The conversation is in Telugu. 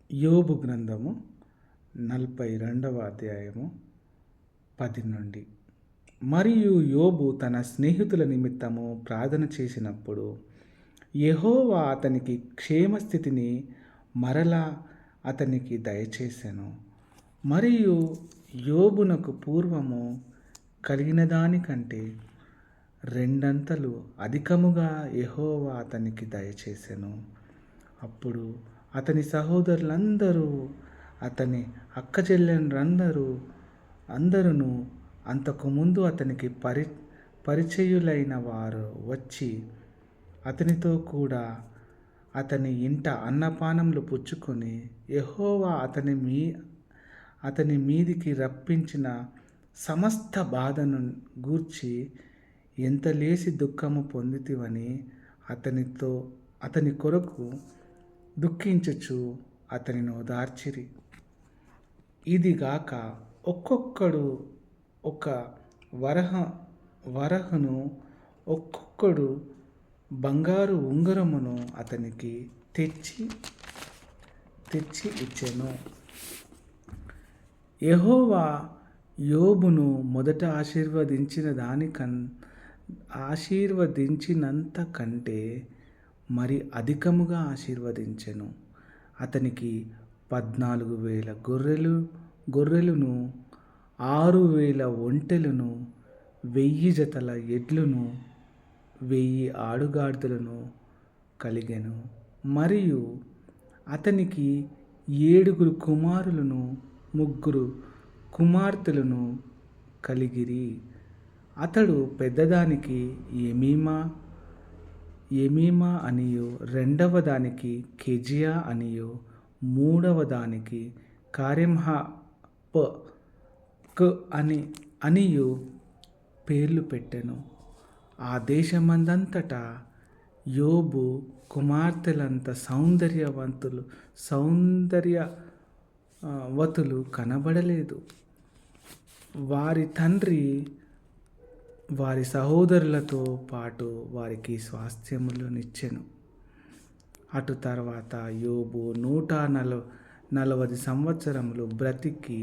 యోబు గ్రంథము 42వ అధ్యాయము 10 నుండి. మరియు యోబు తన స్నేహితుల నిమిత్తము ప్రార్థన చేసినప్పుడు యెహోవా అతనికి క్షేమస్థితిని మరలా అతనికి దయచేసెను. మరియు యోబునకు పూర్వము కలిగిన దానికంటే రెండంతలు అధికముగా యెహోవా అతనికి దయచేసెను. అప్పుడు అతని సహోదరులందరూ, అతని అందరూ అంతకుముందు అతనికి పరిచయులైన వారు వచ్చి అతనితో కూడా అతని ఇంట అన్నపానములు పుచ్చుకొని, యెహోవా అతని మీదికి రప్పించిన సమస్త బాధను గూర్చి ఎంతలేసి దుఃఖము పొందితివని అతని కొరకు దుఃఖించుచు అతనిని ఓదార్చిరి. ఇదిగాక ఒక్కొక్కడు ఒక వరహను, ఒక్కొక్కడు బంగారు ఉంగరమును అతనికి తెచ్చి ఇచ్చెను. యెహోవా యోబును మొదట ఆశీర్వదించినంత కంటే మరి అధికముగా ఆశీర్వదించెను. అతనికి 14,000 గొర్రెలును, 6,000 ఒంటెలను, 1,000 జతల ఎడ్లను, 1,000 ఆడుగాడిదలను కలిగెను. మరియు అతనికి 7 కుమారులను, 3 కుమార్తెలను కలిగిరి. అతడు పెద్దదానికి యెమీమా అనియు, రెండవ దానికి కెజియా అనియు, మూడవ దానికి కారెమ్హప్క్ అనియు పేర్లు పెట్టెను. ఆ దేశమందంతటా యోబు కుమార్తెలంత సౌందర్యవతులు కనబడలేదు. వారి తండ్రి వారి సహోదరులతో పాటు వారికి స్వాస్థ్యములనిచ్చెను. అటు తర్వాత యోబు 140 సంవత్సరములు బ్రతికి